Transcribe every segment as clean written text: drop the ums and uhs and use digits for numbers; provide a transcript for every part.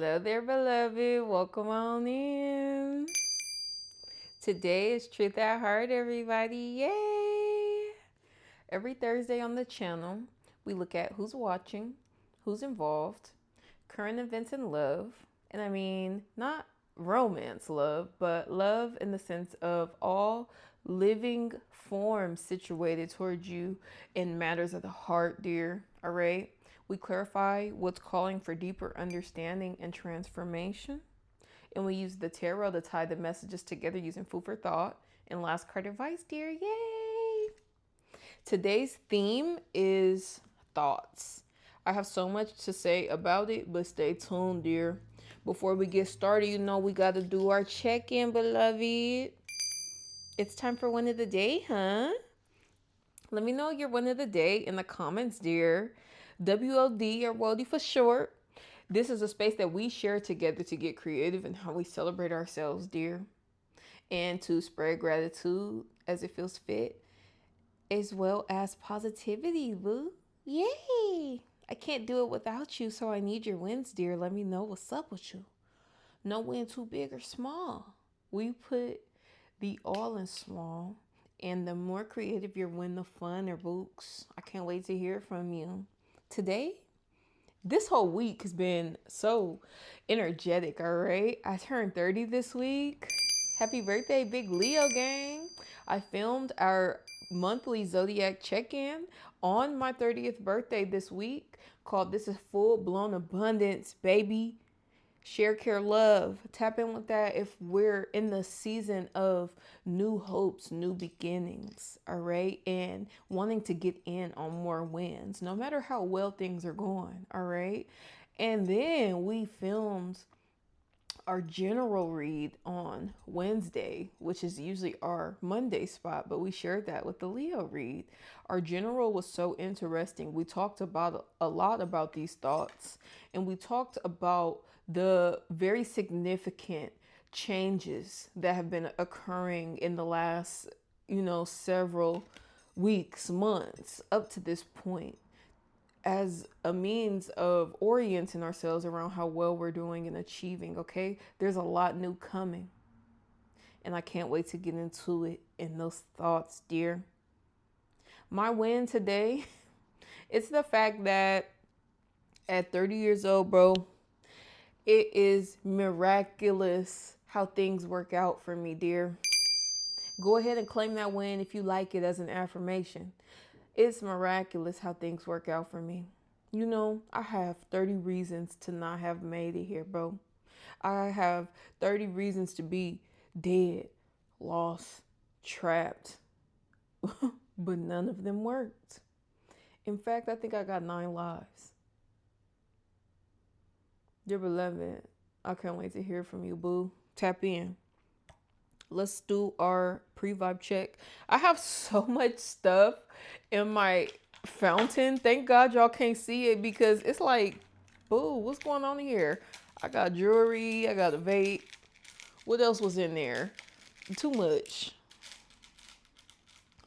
Hello there, beloved. Welcome on in. Today is Truth at Heart, everybody. Yay! Every Thursday on the channel, we look at who's watching, who's involved, current events in love. And I mean, not romance love, but love in the sense of all living forms situated towards you in matters of the heart, dear. All right? We clarify what's calling for deeper understanding and transformation. And we use the tarot to tie the messages together using food for thought and last card advice, dear. Yay! Today's theme is thoughts. I have so much to say about it, but stay tuned, dear. Before we get started, we got to do our check-in, beloved. It's time for one of the day, huh? Let me know your one of the day in the comments, dear. WOD or WODY for short. This is a space that we share together to get creative in how we celebrate ourselves, dear, and to spread gratitude as it feels fit, as well as positivity, boo. Yay! I can't do it without you, so I need your wins, dear. Let me know what's up with you. No win too big or small. We put the all in small, and the more creative your win, the fun or books. I can't wait to hear from you. Today, this whole week has been so energetic, all right? I turned 30 this week. Happy birthday, big Leo gang. I filmed our monthly zodiac check-in on my 30th birthday this week called This is Full Blown Abundance, baby. Share, care, love. Tap in with that if we're in the season of new hopes, new beginnings, all right? And wanting to get in on more wins, no matter how well things are going, all right? And then we filmed our general read on Wednesday, which is usually our Monday spot, but we shared that with the Leo read. Our general was so interesting. We talked about a lot about these thoughts, and we talked about the very significant changes that have been occurring in the last, several weeks, months up to this point, as a means of orienting ourselves around how well we're doing and achieving, okay? There's a lot new coming, and I can't wait to get into it in those thoughts, dear. My win today, it's the fact that at 30 years old, bro, it is miraculous how things work out for me, dear. Go ahead and claim that win if you like it as an affirmation. It's miraculous how things work out for me. I have 30 reasons to not have made it here, bro. I have 30 reasons to be dead, lost, trapped, but none of them worked. In fact, I think I got 9 lives. Dear beloved, I can't wait to hear from you, boo. Tap in. Let's do our pre-vibe check. I have so much stuff in my fountain. Thank God y'all can't see it because it's like, boo, what's going on here? I got jewelry. I got a vape. What else was in there? Too much.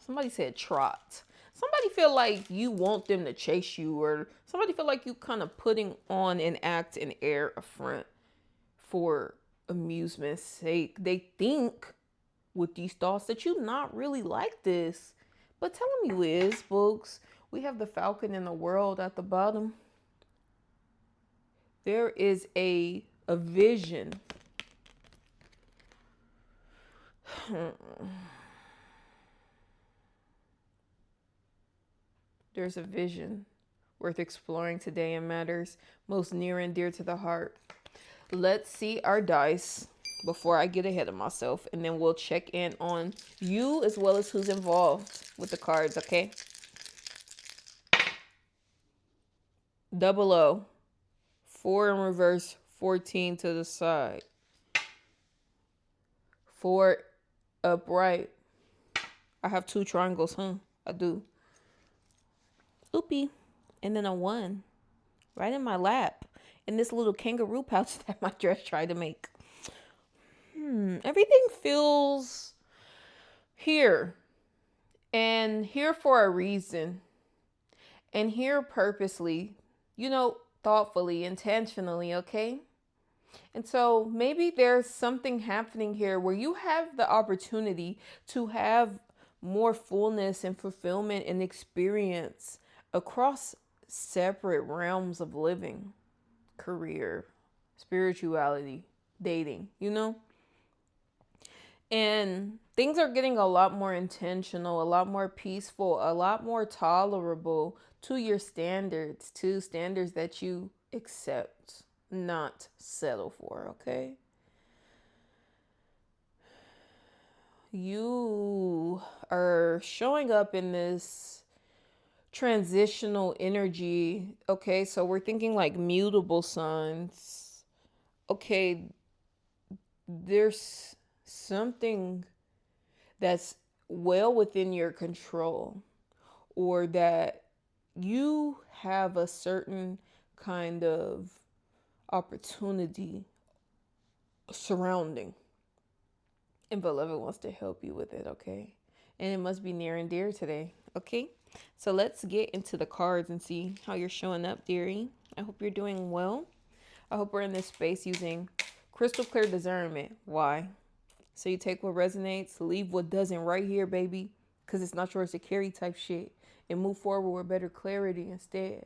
Somebody said trot. Somebody feel like you want them to chase you, or somebody feel like you kind of putting on an act and air a front for amusement's sake. They think with these thoughts that you not really like this, but tell them you is, folks. We have the falcon in the world at the bottom. There is a vision. There's a vision worth exploring today in matters most near and dear to the heart. Let's see our dice before I get ahead of myself, and then we'll check in on you as well as who's involved with the cards, okay? 00, 4 in reverse, 14 to the side, 4 upright. I have 2 triangles, huh? I do. Oopie. And then a 1 right in my lap in this little kangaroo pouch that my dress tried to make. Everything feels here, and here for a reason, and here purposely, thoughtfully, intentionally, okay? And so maybe there's something happening here where you have the opportunity to have more fullness and fulfillment and experience across separate realms of living, career, spirituality, dating, you know? And things are getting a lot more intentional, a lot more peaceful, a lot more tolerable to your standards, to standards that you accept, not settle for, okay? You are showing up in this transitional energy, okay? So we're thinking like mutable signs. Okay, there's something that's well within your control, or that you have a certain kind of opportunity surrounding, and beloved wants to help you with it, okay? And it must be near and dear today, okay? So let's get into the cards and see how you're showing up, dearie. I hope you're doing well. I hope we're in this space using crystal clear discernment. Why? So you take what resonates, leave what doesn't right here, baby, because it's not yours to carry type shit, and move forward with better clarity instead.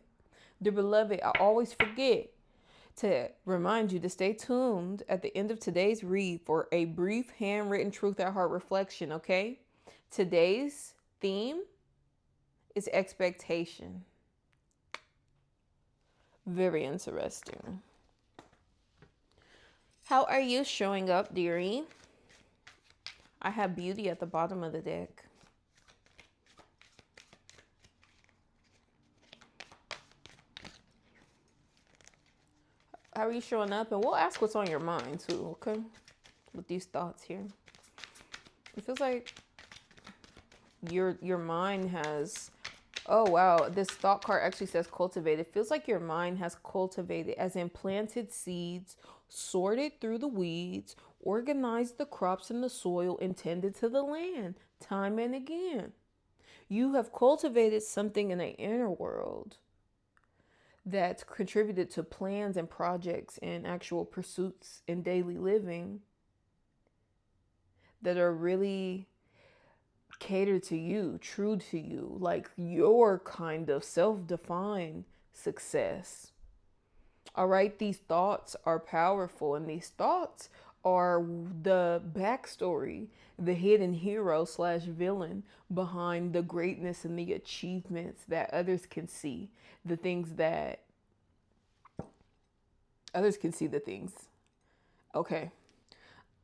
Dear beloved, I always forget to remind you to stay tuned at the end of today's read for a brief handwritten truth at heart reflection, okay? Today's theme is expectation. Very interesting. How are you showing up, dearie? I have beauty at the bottom of the deck. How are you showing up? And we'll ask what's on your mind too, okay? With these thoughts here. It feels like your mind has, oh wow, this thought card actually says cultivate. It feels like your mind has cultivated, as in planted seeds, sorted through the weeds, organized the crops in the soil, and tended to the land time and again. You have cultivated something in the inner world that's contributed to plans and projects and actual pursuits in daily living that are really catered to you, true to you, like your kind of self-defined success. All right, these thoughts are powerful, and these thoughts are the backstory, the hidden hero slash villain behind the greatness and the achievements that others can see, the things that others can see, the things. Okay.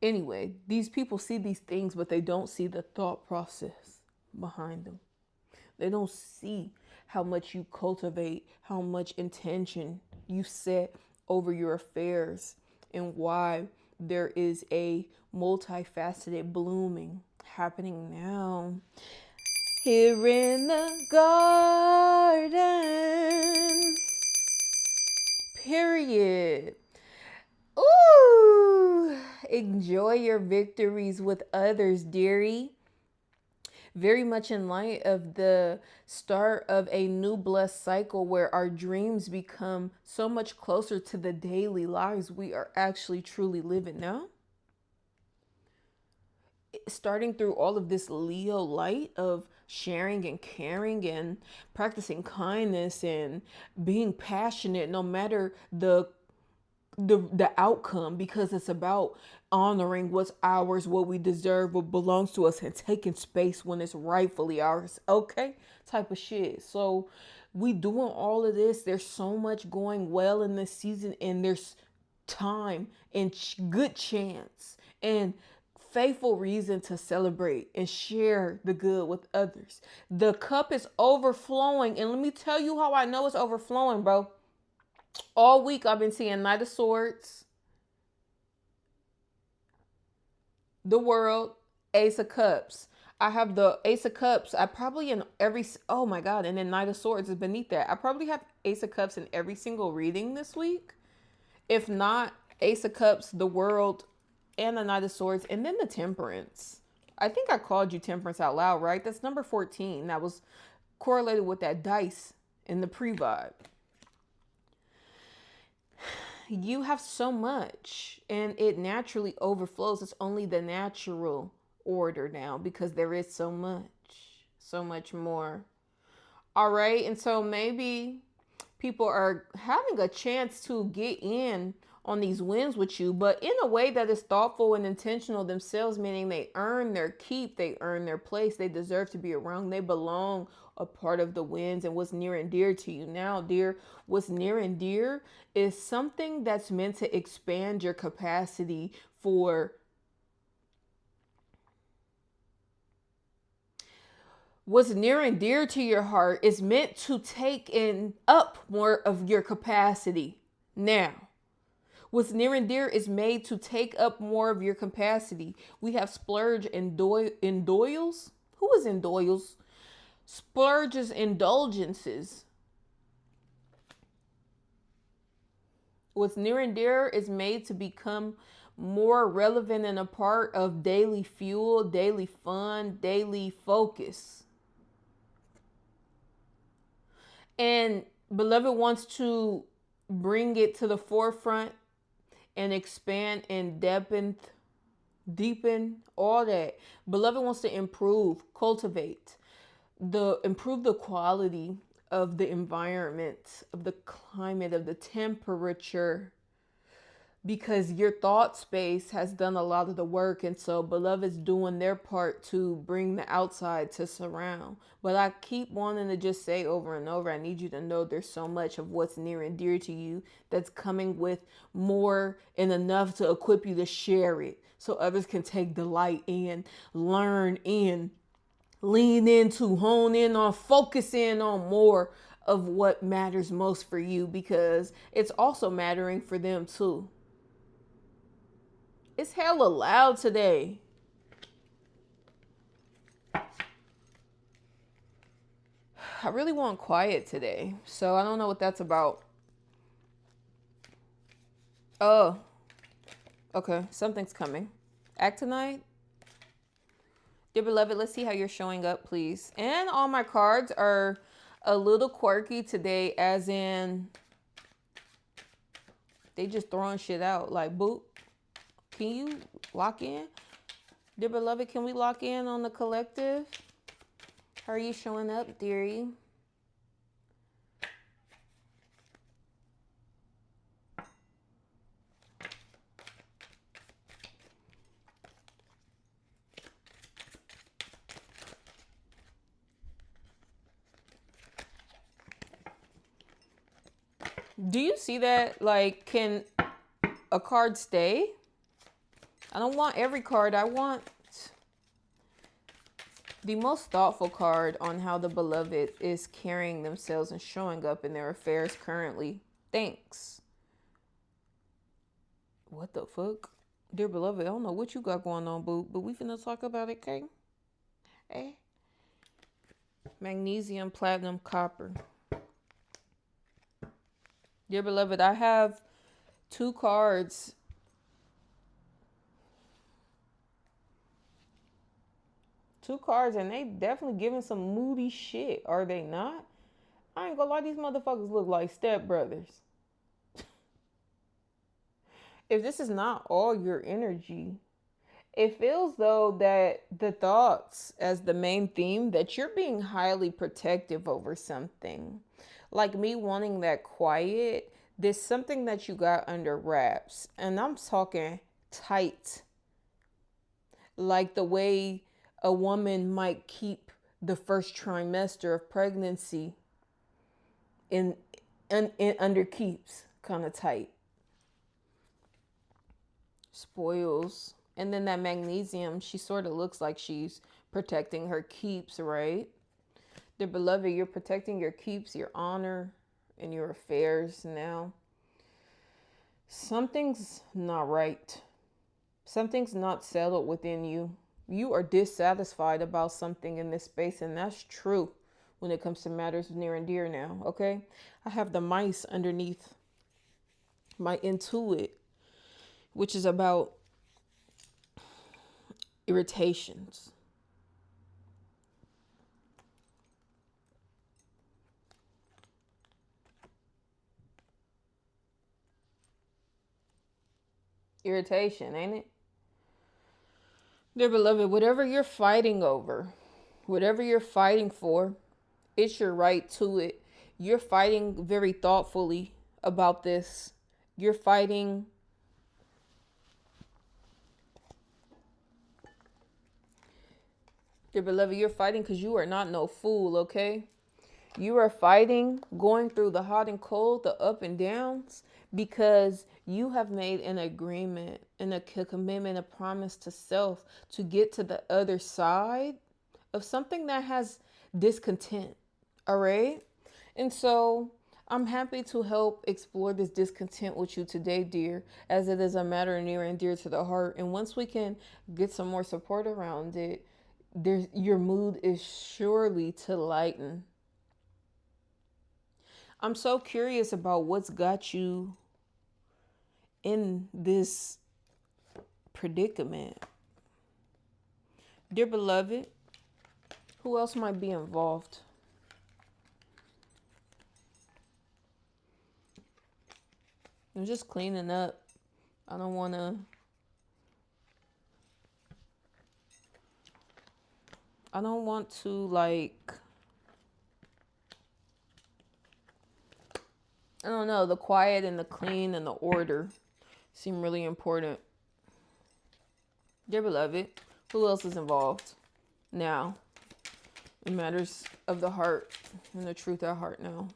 Anyway, these people see these things, but they don't see the thought process behind them. They don't see how much you cultivate, how much intention you set over your affairs, and why there is a multifaceted blooming happening now. Here in the garden. Period. Ooh, enjoy your victories with others, dearie. Very much in light of the start of a new blessed cycle where our dreams become so much closer to the daily lives we are actually truly living now. Starting through all of this Leo light of sharing and caring and practicing kindness and being passionate no matter the outcome, because it's about honoring what's ours, what we deserve, what belongs to us, and taking space when it's rightfully ours, okay, type of shit. So we doing all of this, there's so much going well in this season, and there's time and good chance and faithful reason to celebrate and share the good with others. The cup is overflowing, and let me tell you how I know it's overflowing, bro. All week I've been seeing Knight of Swords, the World, Ace of Cups. I have the Ace of Cups. I probably in every, oh my God, and then Knight of Swords is beneath that. I probably have Ace of Cups in every single reading this week. If not, Ace of Cups, the World, and the Knight of Swords, and then the Temperance. I think I called you Temperance out loud, right? That's number 14. That was correlated with that dice in the pre-vibe. you have so much and it naturally overflows. It's only the natural order now because there is so much more. All right. And so maybe people are having a chance to get in on these wins with you, but in a way that is thoughtful and intentional themselves, meaning they earn their keep, they earn their place, they deserve to be around, they belong a part of the wins and what's near and dear to you. Now, dear, what's near and dear is something that's meant to expand your capacity for what's near and dear to your heart is meant to take in up more of your capacity. Now, what's near and dear is made to take up more of your capacity. We have splurge and doyles. Who is in doyles? Splurges, indulgences. What's near and dear is made to become more relevant and a part of daily fuel, daily fun, daily focus. And beloved wants to bring it to the forefront and expand and deepen all that. Beloved wants to improve, cultivate, improve the quality of the environment, of the climate, of the temperature, because your thought space has done a lot of the work. And so beloved's doing their part to bring the outside to surround. But I keep wanting to just say over and over, I need you to know there's so much of what's near and dear to you that's coming with more and enough to equip you to share it so others can take delight in, learn in, lean into, hone in on, focus in on more of what matters most for you, because it's also mattering for them too. It's hella loud today. I really want quiet today, so I don't know what that's about. Oh, okay, something's coming. Actinide? Dear beloved, let's see how you're showing up, please. And all my cards are a little quirky today, as in they just throwing shit out like boop. Can you lock in? Dear beloved, can we lock in on the collective? How are you showing up, dearie? Do you see that? Like, can a card stay? I don't want every card. I want the most thoughtful card on how the beloved is carrying themselves and showing up in their affairs currently. Thanks. What the fuck? Dear beloved, I don't know what you got going on, boo, but we finna talk about it, okay? Hey. Magnesium, platinum, copper. Dear beloved, I have two cards. Two cards, and they definitely giving some moody shit, are they not? I ain't gonna lie, these motherfuckers look like stepbrothers. If this is not all your energy, it feels though that the thoughts as the main theme, that you're being highly protective over something. Like me wanting that quiet, there's something that you got under wraps. And I'm talking tight. Like the way a woman might keep the first trimester of pregnancy in under keeps, kind of tight. Spoils. And then that magnesium, she sort of looks like she's protecting her keeps, right? Dear beloved, you're protecting your keeps, your honor, and your affairs now. Something's not right. Something's not settled within you. You are dissatisfied about something in this space, and that's true when it comes to matters near and dear now, okay? I have the mice underneath my intuit, which is about irritations. Irritation, ain't it? Dear beloved, whatever you're fighting over, whatever you're fighting for, it's your right to it. You're fighting very thoughtfully about this. You're fighting. Dear beloved, you're fighting because you are not no fool, okay? You are fighting, going through the hot and cold, the up and downs, because you have made an agreement and a commitment, a promise to self to get to the other side of something that has discontent. All right. And so I'm happy to help explore this discontent with you today, dear, as it is a matter near and dear to the heart. And once we can get some more support around it, your mood is surely to lighten. I'm so curious about what's got you in this predicament. Dear beloved, who else might be involved? I'm just cleaning up. I don't want to like, I don't know, the quiet and the clean and the order seem really important. Dear beloved, who else is involved now in matters of the heart and the truth at heart now?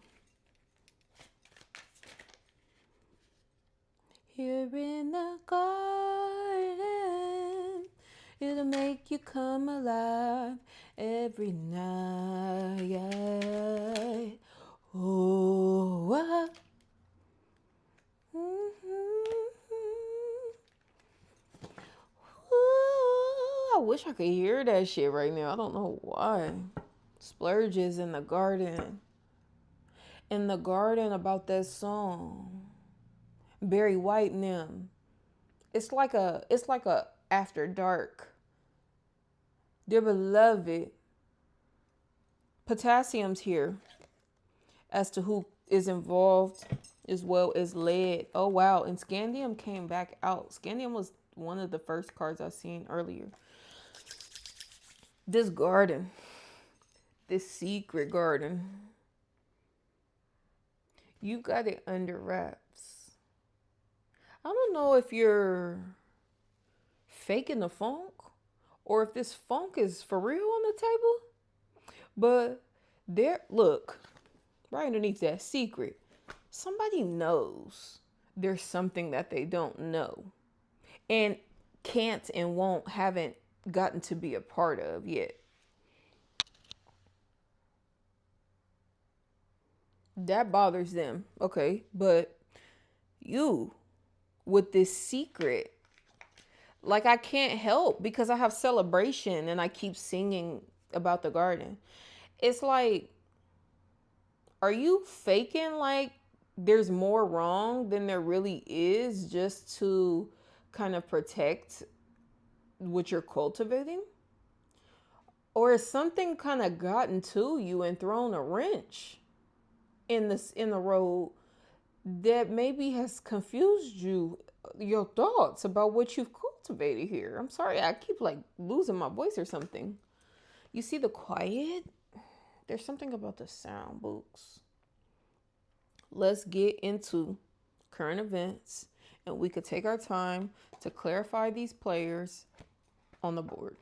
Here in the garden, it'll make you come alive every night. Oh, I wish I could hear that shit right now. I don't know why. Splurges in the garden. In the garden about that song. Barry White and them. It's like a after dark. Dear beloved, potassium's here as to who is involved as well as lead. Oh wow, and scandium came back out. Scandium was one of the first cards I seen earlier. This garden, this secret garden, you got it under wraps. I don't know if you're faking the funk or if this funk is for real on the table, but there, look, right underneath that secret, somebody knows there's something that they don't know and can't and haven't gotten to be a part of yet. That bothers them. Okay, but you with this secret, like I can't help because I have celebration and I keep singing about the garden. It's like, are you faking like there's more wrong than there really is just to kind of protect what you're cultivating? Or has something kind of gotten to you and thrown a wrench in the road that maybe has confused your thoughts about what you've cultivated here? I'm sorry, I keep like losing my voice or something. You see the quiet? There's something about the sound, books. Let's get into current events and we could take our time to clarify these players on the board.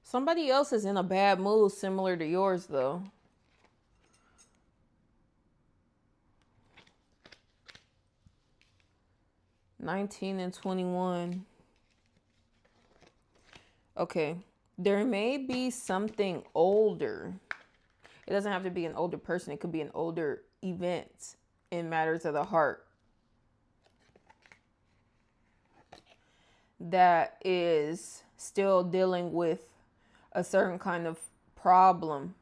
Somebody else is in a bad mood similar to yours though. $19 and $21. Okay, there may be something older. It doesn't have to be an older person. It could be an older event in matters of the heart that is still dealing with a certain kind of problem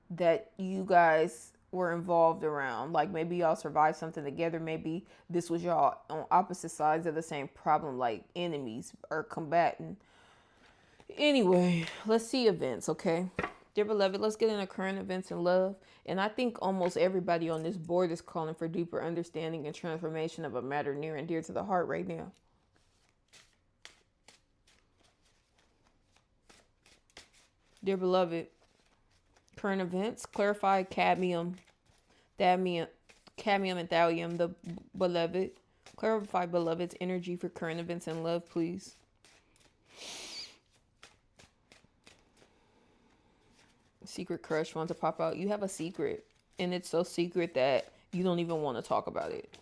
that you guys were involved around. Like maybe y'all survived something together. Maybe this was y'all on opposite sides of the same problem, like enemies or combatant. Anyway, let's see events, okay? Dear beloved, let's get into current events and love. And I think almost everybody on this board is calling for deeper understanding and transformation of a matter near and dear to the heart right now. Dear beloved, current events, clarify cadmium, cadmium and thallium, the beloved. Clarify beloved's energy for current events and love, please. Secret crush wants to pop out. You have a secret, and it's so secret that you don't even want to talk about it.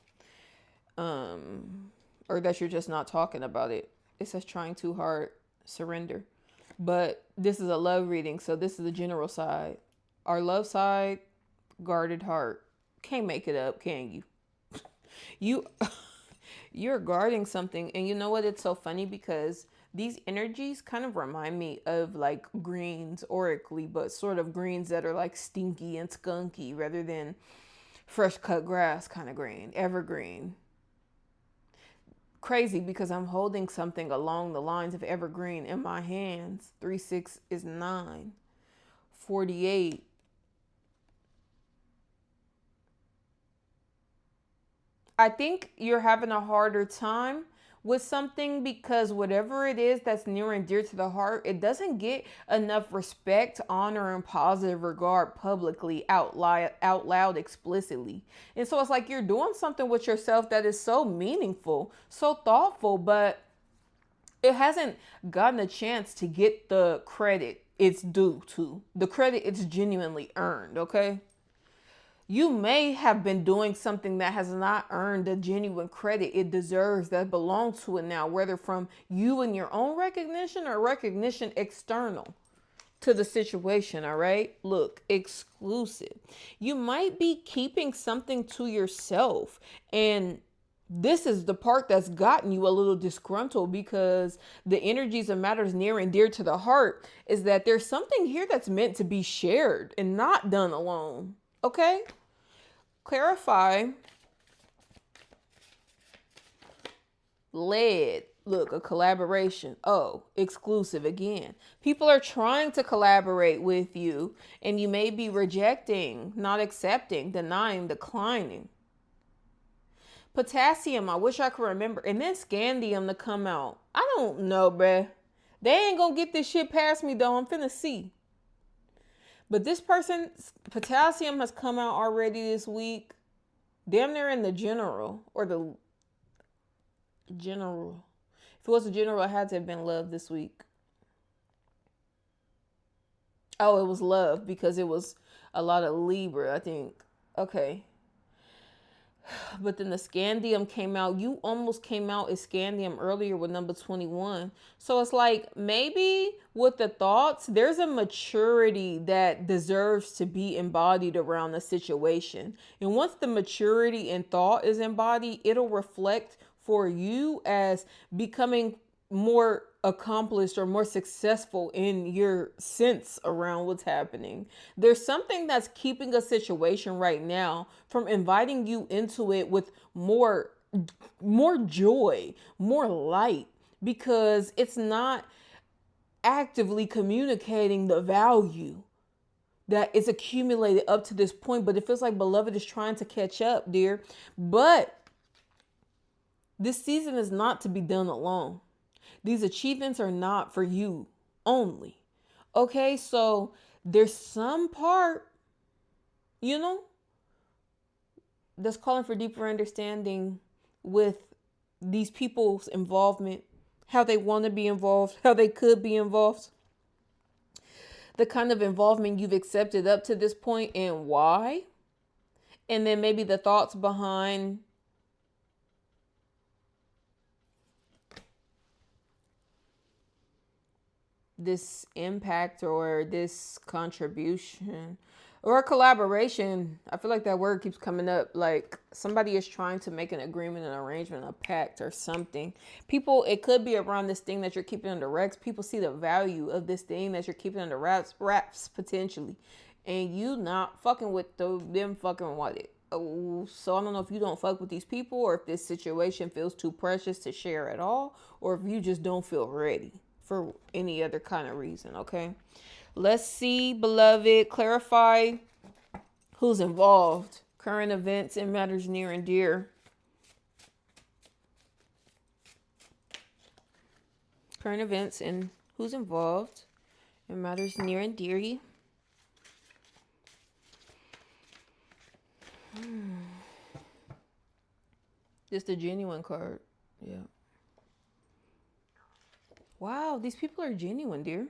Or that you're just not talking about it. It says trying too hard, surrender. But this is a love reading, so this is the general side. Our love side, guarded heart. Can't make it up, can you? You're guarding something, and you know what? It's so funny because these energies kind of remind me of like greens oracally, but sort of greens that are like stinky and skunky rather than fresh cut grass kind of green, evergreen. Crazy because I'm holding something along the lines of evergreen in my hands. 3, 6 is 9. 48. I think you're having a harder time with something because whatever it is that's near and dear to the heart, it doesn't get enough respect, honor, and positive regard publicly, out loud, explicitly. And so it's like you're doing something with yourself that is so meaningful, so thoughtful, but it hasn't gotten a chance to get the credit it's due to, the credit it's genuinely earned, okay? You may have been doing something that has not earned the genuine credit it deserves that belongs to it now, whether from you and your own recognition or recognition external to the situation, all right? Look, exclusive. You might be keeping something to yourself, and this is the part that's gotten you a little disgruntled because the energies of matters near and dear to the heart is that there's something here that's meant to be shared and not done alone. Okay? Clarify. Led. Look, a collaboration. Oh, exclusive again. People are trying to collaborate with you, and you may be rejecting, not accepting, denying, declining. Potassium, I wish I could remember. And then scandium to come out. I don't know, bruh. They ain't gonna get this shit past me, though. I'm finna see. But this person, potassium has come out already this week. Damn near in the general. Or the general. If it was a general, it had to have been love this week. Oh, it was love because it was a lot of Libra, I think. Okay. But then the scandium came out. You almost came out as scandium earlier with number 21. So it's like maybe with the thoughts, there's a maturity that deserves to be embodied around the situation. And once the maturity and thought is embodied, it'll reflect for you as becoming more accomplished or more successful in your sense around what's happening. There's something that's keeping a situation right now from inviting you into it with more joy, more light, because it's not actively communicating the value that is accumulated up to this point. But it feels like beloved is trying to catch up, dear. But this season is not to be done alone. These achievements are not for you only. Okay, so there's some part, that's calling for deeper understanding with these people's involvement, how they want to be involved, how they could be involved, the kind of involvement you've accepted up to this point and why, and then maybe the thoughts behind this impact or this contribution or collaboration. I feel like that word keeps coming up. Like somebody is trying to make an agreement, an arrangement, a pact or something. People, it could be around this thing that you're keeping under wraps. People see the value of this thing that you're keeping under wraps potentially. And you not fucking with them fucking with it. Oh, so I don't know if you don't fuck with these people or if this situation feels too precious to share at all, or if you just don't feel ready for any other kind of reason, okay? Let's see, beloved, clarify who's involved. Current events and matters near and dear. Current events and who's involved in matters near and dear. Just a genuine card. Yeah. Wow, these people are genuine, dear.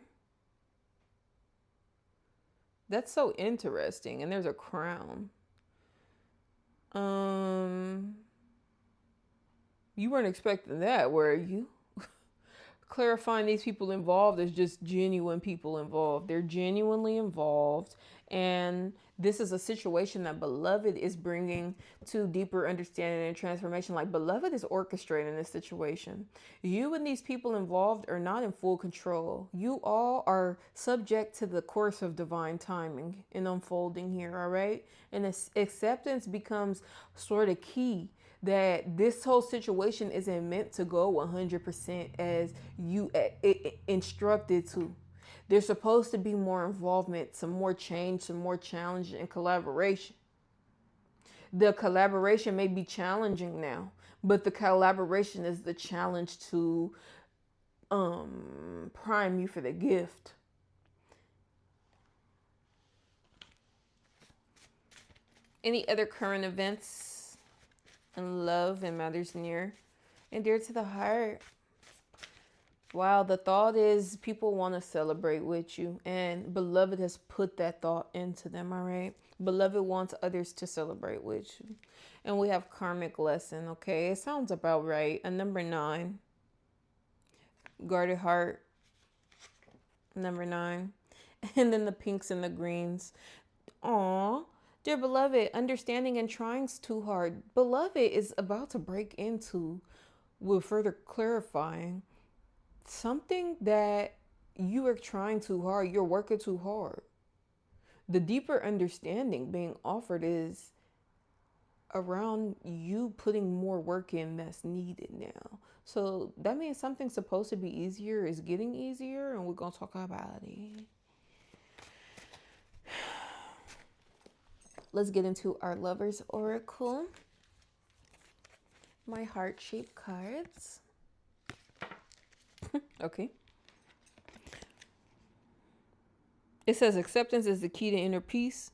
That's so interesting. And there's a crown. You weren't expecting that, were you? Clarifying these people involved is just genuine people involved. They're genuinely involved. And this is a situation that beloved is bringing to deeper understanding and transformation. Like beloved is orchestrating this situation. You and these people involved are not in full control. You all are subject to the course of divine timing and unfolding here. All right. And acceptance becomes sort of key, that this whole situation isn't meant to go 100% as you instructed to. There's supposed to be more involvement, some more change, some more challenge and collaboration. The collaboration may be challenging now, but the collaboration is the challenge to prime you for the gift. Any other current events and love and matters near and dear to the heart? Wow, the thought is people want to celebrate with you, and beloved has put that thought into them. All right, beloved wants others to celebrate with you. And we have karmic lesson. Okay, it sounds about right. A number 9, guarded heart, number 9. And then the pinks and the greens. Aw, dear beloved, understanding and trying's too hard. Beloved is about to break into, with further clarifying, something that you are trying too hard. You're working too hard. The deeper understanding being offered is around you putting more work in that's needed now. So that means something supposed to be easier is getting easier, and we're going to talk about it. Let's get into our Lover's Oracle. My heart-shaped cards. Okay. It says acceptance is the key to inner peace.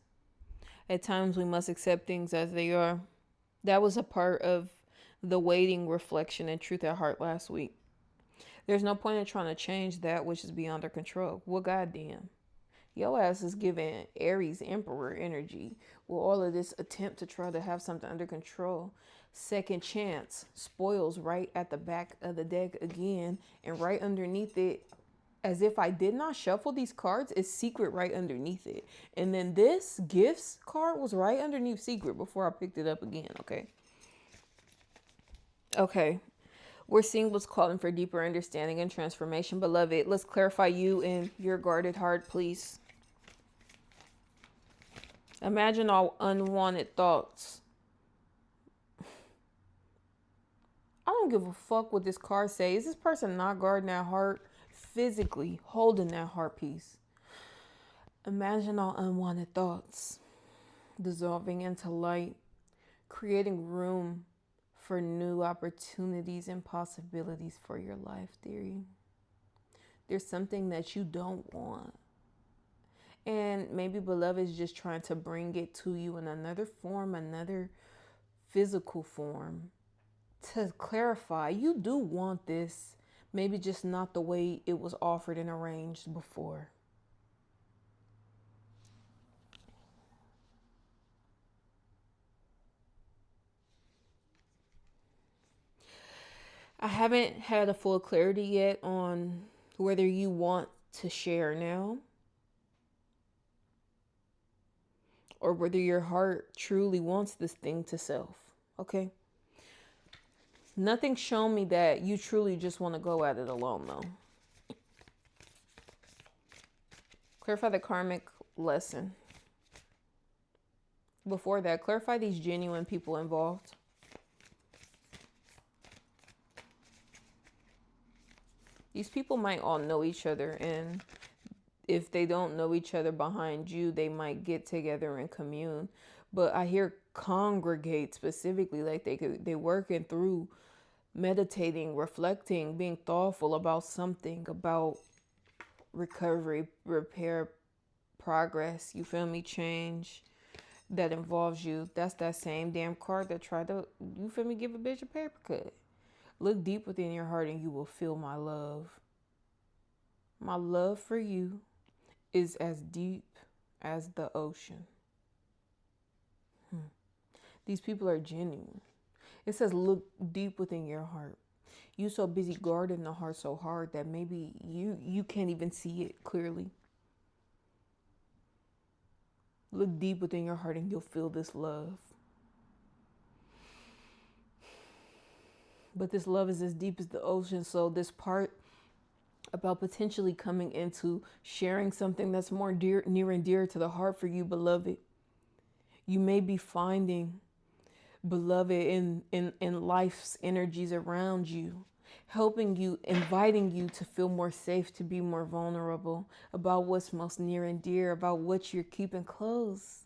At times we must accept things as they are. That was a part of the waiting, reflection, and truth at heart last week. There's no point in trying to change that which is beyond our control. Well, goddamn. Your ass is giving Aries Emperor energy with all of this attempt to try to have something under control. Second chance, spoils right at the back of the deck again, and right underneath it, as if I did not shuffle these cards, is secret right underneath it. And then this gifts card was right underneath secret before I picked it up again. Okay. We're seeing what's calling for deeper understanding and transformation. Beloved, let's clarify you and your guarded heart, please. Imagine all unwanted thoughts. I don't give a fuck what this card says. Is this person not guarding that heart? Physically holding that heart piece. Imagine all unwanted thoughts dissolving into light, creating room for new opportunities and possibilities for your life, dearie. There's something that you don't want. And maybe beloved is just trying to bring it to you in another form, another physical form, to clarify you do want this, maybe just not the way it was offered and arranged before. I haven't had a full clarity yet on whether you want to share now or whether your heart truly wants this thing to self. Okay? Nothing's shown me that you truly just want to go at it alone, though. Clarify the karmic lesson. Before that, clarify these genuine people involved. These people might all know each other, and if they don't know each other behind you, they might get together and commune. But I hear congregate specifically, like they working through, meditating, reflecting, being thoughtful about something, about recovery, repair, progress. You feel me? Change that involves you. That's that same damn card that tried to, you feel me, give a bitch a paper cut. Look deep within your heart and you will feel my love. My love for you is as deep as the ocean. These people are genuine. It says look deep within your heart. You so busy guarding the heart so hard that maybe you can't even see it clearly. Look deep within your heart and you'll feel this love. But this love is as deep as the ocean. So this part about potentially coming into sharing something that's more near and dear to the heart for you, beloved. You may be finding, beloved, in life's energies around you, helping you, inviting you to feel more safe, to be more vulnerable about what's most near and dear, about what you're keeping close.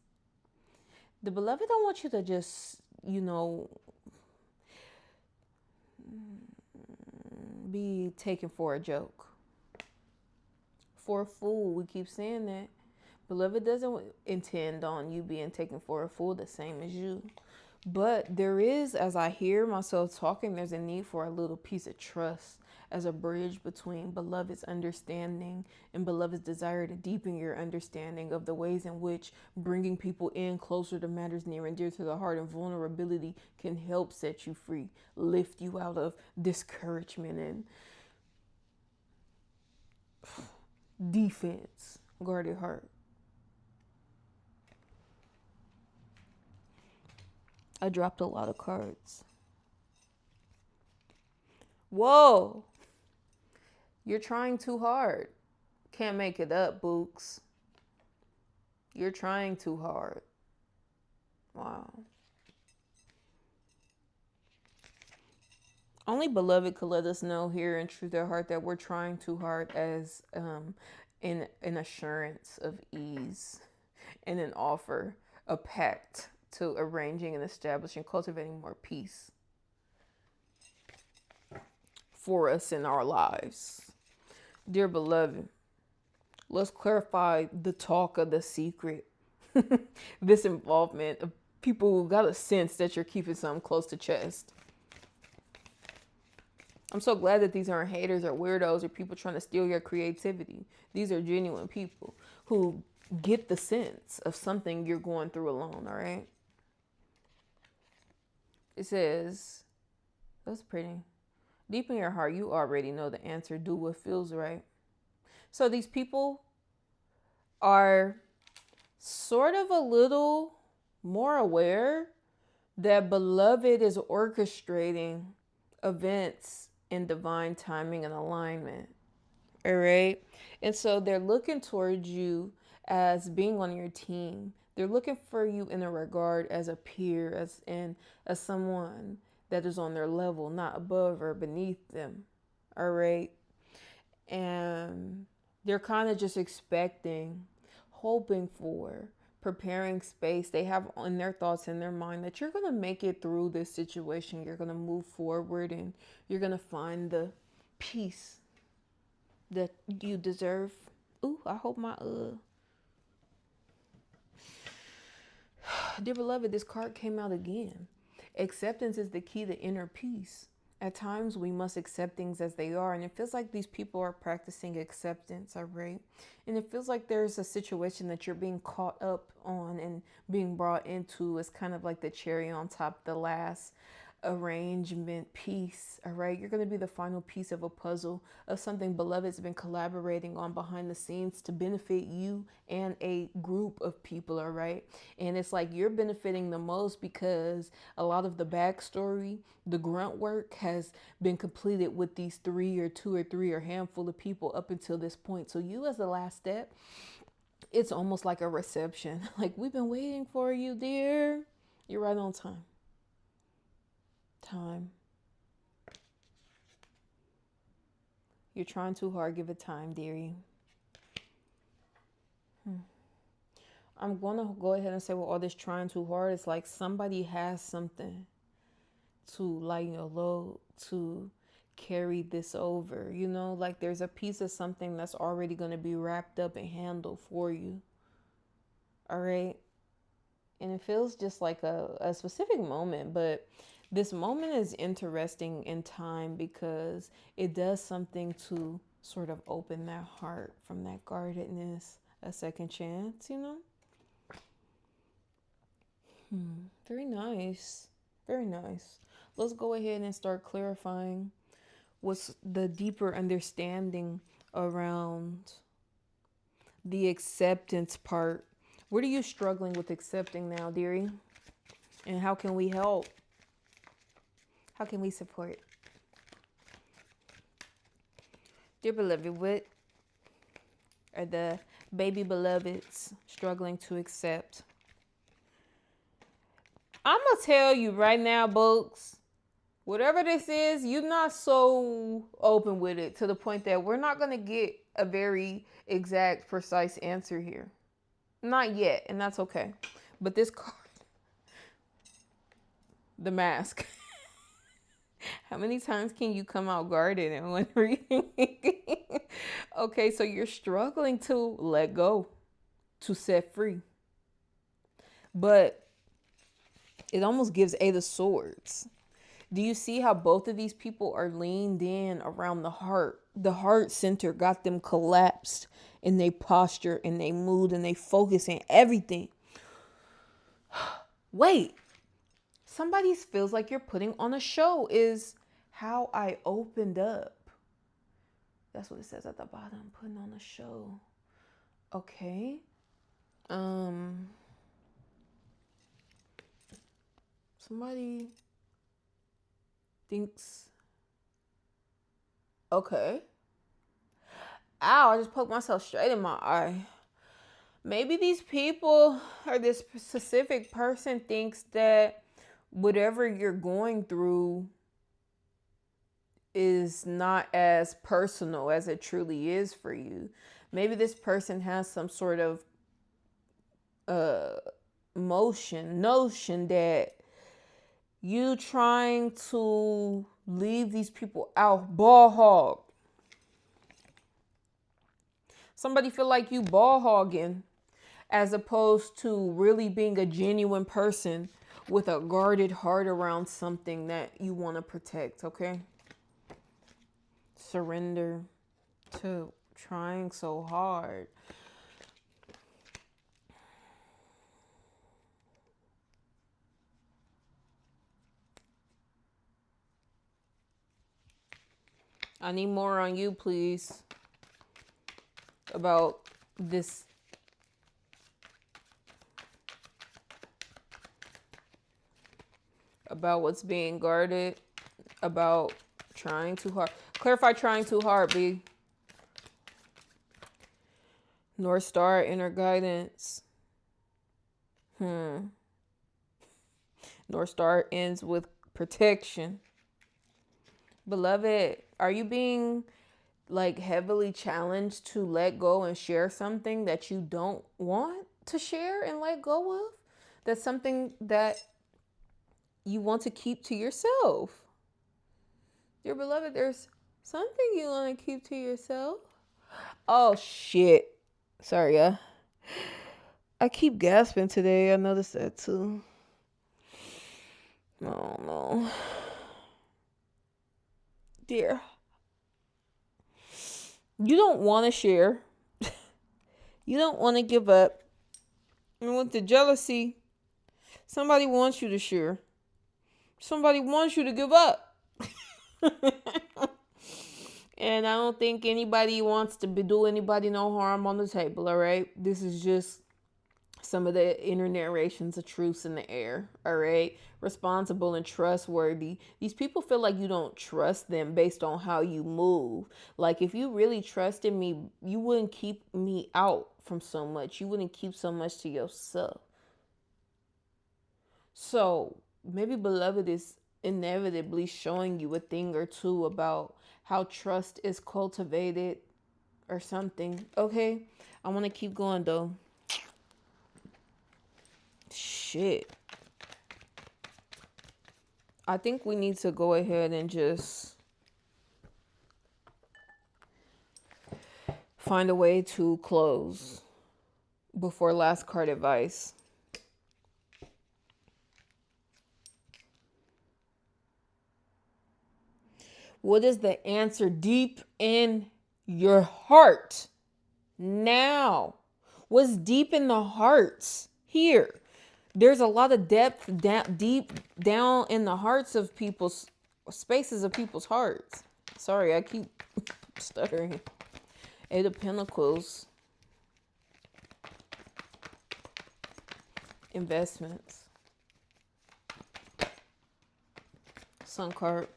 The beloved don't want you to just, be taken for a joke, for a fool. We keep saying that. Beloved doesn't intend on you being taken for a fool the same as you. But there is, as I hear myself talking, there's a need for a little piece of trust as a bridge between beloved's understanding and beloved's desire to deepen your understanding of the ways in which bringing people in closer to matters near and dear to the heart and vulnerability can help set you free, lift you out of discouragement and defense, guarded heart. I dropped a lot of cards. Whoa. You're trying too hard. Can't make it up, Books. You're trying too hard. Wow. Only beloved could let us know here in Truth at Heart that we're trying too hard as an assurance of ease and an offer, a pact to arranging and establishing, cultivating more peace for us in our lives. Dear beloved, let's clarify the talk of the secret. This involvement of people who got a sense that you're keeping something close to chest. I'm so glad that these aren't haters or weirdos or people trying to steal your creativity. These are genuine people who get the sense of something you're going through alone, all right? It says, that's pretty. Deep in your heart, you already know the answer. Do what feels right. So these people are sort of a little more aware that beloved is orchestrating events in divine timing and alignment. All right. And so they're looking towards you as being on your team. They're looking for you in a regard as a peer, as someone that is on their level, not above or beneath them. All right. And they're kind of just expecting, hoping for, preparing space. They have in their thoughts, in their mind, that you're going to make it through this situation. You're going to move forward and you're going to find the peace that you deserve. Ooh, I hope my Dear beloved, this card came out again. Acceptance is the key to inner peace. At times we must accept things as they are, and it feels like these people are practicing acceptance, all right? And it feels like there's a situation that you're being caught up on and being brought into as kind of like the cherry on top, the last arrangement piece, all right? You're going to be the final piece of a puzzle of something beloved's been collaborating on behind the scenes to benefit you and a group of people, all right? And it's like you're benefiting the most because a lot of the backstory, the grunt work has been completed with these two or three or handful of people up until this point. So you as the last step, it's almost like a reception. Like, we've been waiting for you, dear. You're right on time. You're trying too hard. Give it time, dearie. I'm going to go ahead and say, with all this trying too hard, it's like somebody has something to lighten your load, to carry this over. You know, like there's a piece of something that's already going to be wrapped up and handled for you. All right. And it feels just like a specific moment, but this moment is interesting in time because it does something to sort of open that heart from that guardedness, a second chance, you know? Very nice. Very nice. Let's go ahead and start clarifying what's the deeper understanding around the acceptance part. What are you struggling with accepting now, dearie? And how can we help? How can we support? Dear beloved, what are the baby beloveds struggling to accept? I'm going to tell you right now, folks, whatever this is, you're not so open with it to the point that we're not going to get a very exact, precise answer here. Not yet, and that's okay. But this card, the mask. How many times can you come out guarded in one reading? Okay, so you're struggling to let go, to set free. But it almost gives Eight of Swords. Do you see how both of these people are leaned in around the heart? The heart center got them collapsed in their posture, in their mood, and they focus and everything. Wait, somebody feels like you're putting on a show is how I opened up. That's what it says at the bottom, putting on a show. Okay. Somebody thinks, okay. Ow, I just poked myself straight in my eye. Maybe these people or this specific person thinks that whatever you're going through is not as personal as it truly is for you. Maybe this person has some sort of notion that you trying to leave these people out, ball hog. Somebody feel like you ball hogging as opposed to really being a genuine person with a guarded heart around something that you want to protect, okay? Surrender to trying so hard. I need more on you, please, about this. About what's being guarded, about trying too hard. Clarify trying too hard, B. North Star, inner guidance. North Star ends with protection. Beloved, are you being like heavily challenged to let go and share something that you don't want to share and let go of? That's something that you want to keep to yourself. Dear beloved, there's something you want to keep to yourself. Oh, shit. Sorry, I keep gasping today. I noticed that too. Oh, no. Dear. You don't want to share. You don't want to give up. And with the jealousy, somebody wants you to share. Somebody wants you to give up. And I don't think anybody wants to do anybody no harm on the table, all right? This is just some of the inner narrations of truths in the air, all right? Responsible and trustworthy. These people feel like you don't trust them based on how you move. Like if you really trusted me, you wouldn't keep me out from so much. You wouldn't keep so much to yourself. So maybe beloved is inevitably showing you a thing or two about how trust is cultivated or something. Okay, I want to keep going though. Shit. I think we need to go ahead and just find a way to close before last card advice. What is the answer deep in your heart now? What's deep in the hearts here? There's a lot of depth deep down in the hearts of people's spaces of people's hearts. Sorry, I keep stuttering. Eight of Pentacles. Investments. Sun card.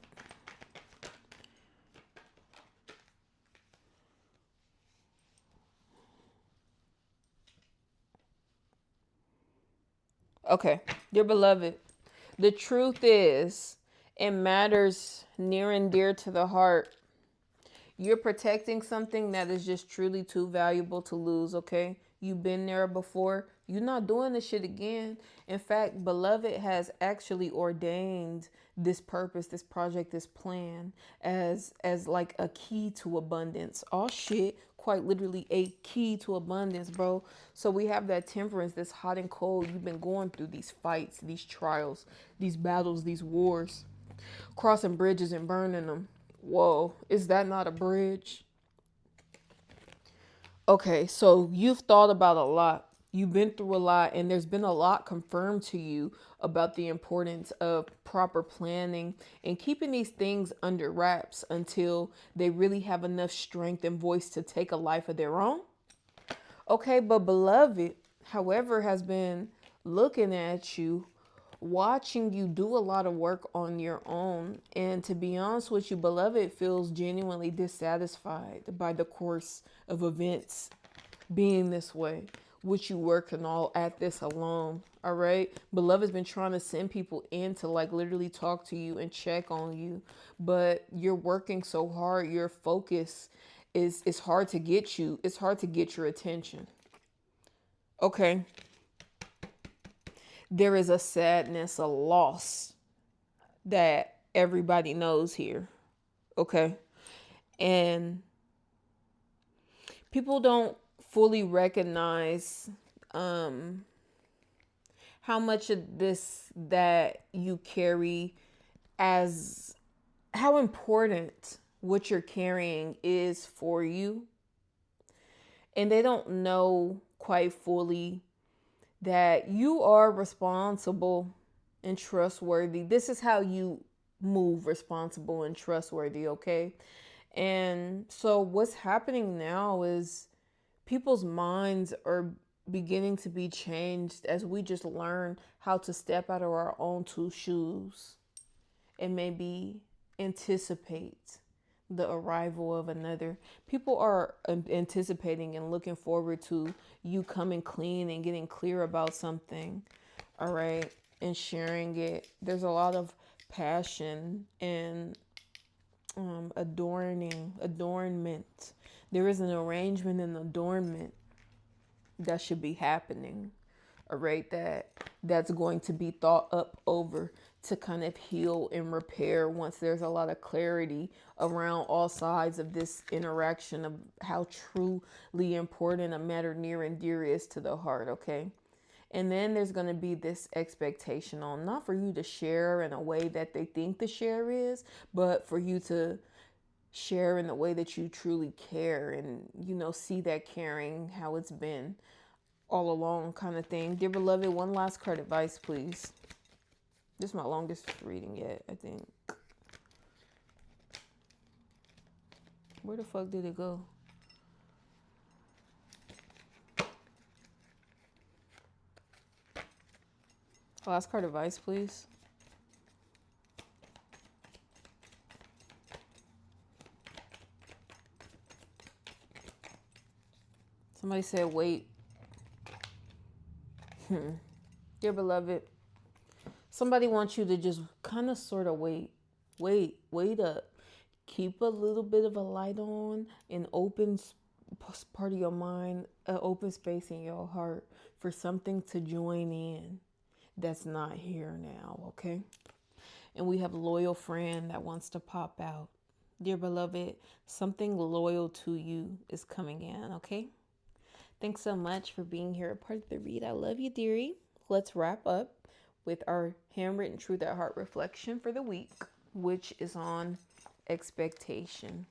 Okay, dear beloved, the truth is, it matters near and dear to the heart. You're protecting something that is just truly too valuable to lose, okay? You've been there before. You're not doing this shit again. In fact, beloved has actually ordained this purpose, this project, this plan as like a key to abundance. Oh shit, quite literally a key to abundance, bro. So we have that temperance, this hot and cold. You've been going through these fights, these trials, these battles, these wars, crossing bridges and burning them. Whoa, is that not a bridge? Okay, so you've thought about a lot. You've been through a lot, and there's been a lot confirmed to you about the importance of proper planning and keeping these things under wraps until they really have enough strength and voice to take a life of their own. Okay, but beloved, however, has been looking at you, watching you do a lot of work on your own. And to be honest with you, beloved feels genuinely dissatisfied by the course of events being this way, with you working all at this alone. All right, beloved's been trying to send people in to like literally talk to you and check on you, but you're working so hard, your focus is it's hard to get you, it's hard to get your attention. Okay, there is a sadness, a loss that everybody knows here. Okay, and people don't fully recognize how much of this that you carry, as how important what you're carrying is for you. And they don't know quite fully that you are responsible and trustworthy. This is how you move, responsible and trustworthy, okay? And so what's happening now is people's minds are beginning to be changed as we just learn how to step out of our own two shoes and maybe anticipate the arrival of another. People are anticipating and looking forward to you coming clean and getting clear about something, all right, and sharing it. There's a lot of passion and adornment. There is an arrangement and adornment that should be happening, all right, that's going to be thought up over to kind of heal and repair once there's a lot of clarity around all sides of this interaction of how truly important a matter near and dear is to the heart, okay? And then there's going to be this expectation on not for you to share in a way that they think the share is, but for you to share in the way that you truly care and, you know, see that caring, how it's been all along kind of thing. Dear beloved, one last card advice, please. This is my longest reading yet, I think. Where the fuck did it go? Last card advice, please. Somebody said wait. Dear beloved, Somebody wants you to just kind of sort of wait up. Keep a little bit of a light on and open part of your mind, an open space in your heart for something to join in that's not here now, okay? And we have a loyal friend that wants to pop out. Dear beloved, something loyal to you is coming in, okay? Thanks so much for being here, a part of the read. I love you, dearie. Let's wrap up with our handwritten Truth at Heart reflection for the week, which is on expectation.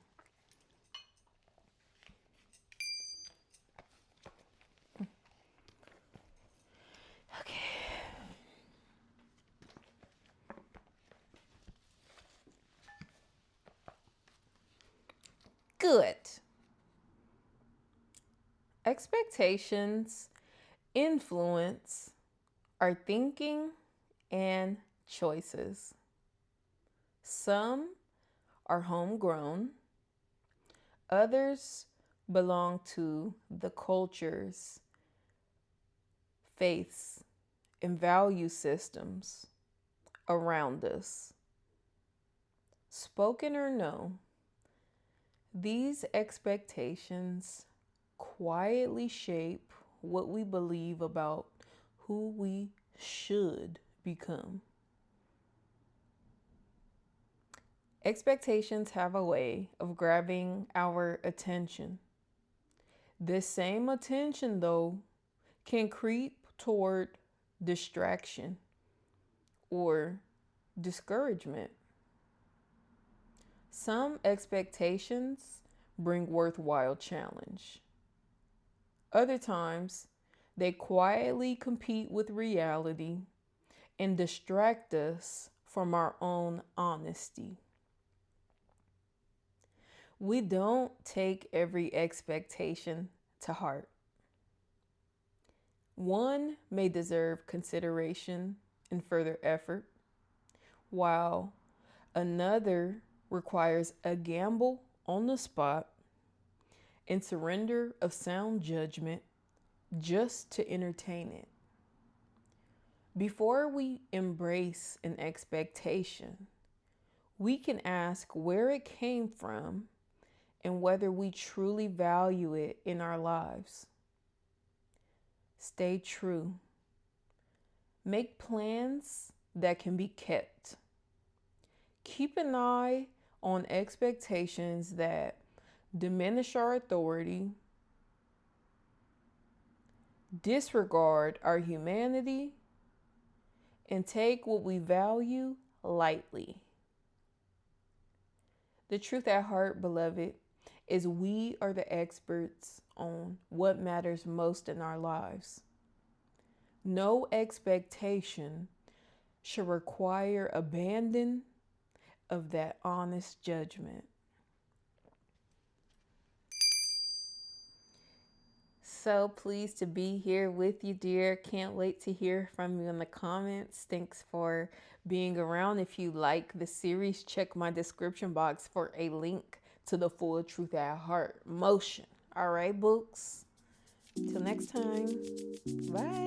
Okay. Good. Expectations influence our thinking and choices. Some are homegrown, others belong to the cultures, faiths, and value systems around us. Spoken or no, these expectations quietly shape what we believe about who we should become. Expectations have a way of grabbing our attention. This same attention, though, can creep toward distraction or discouragement. Some expectations bring worthwhile challenge. Other times, they quietly compete with reality and distract us from our own honesty. We don't take every expectation to heart. One may deserve consideration and further effort, while another requires a gamble on the spot and surrender of sound judgment just to entertain it. Before we embrace an expectation, we can ask where it came from and whether we truly value it in our lives. Stay true. Make plans that can be kept. Keep an eye on expectations that diminish our authority, disregard our humanity, and take what we value lightly. The truth at heart, beloved, is we are the experts on what matters most in our lives. No expectation should require abandon of that honest judgment. So pleased to be here with you, dear. Can't wait to hear from you in the comments. Thanks for being around. If you like the series, check my description box for a link to the full Truth at Heart motion. All right, books. Till next time. Bye.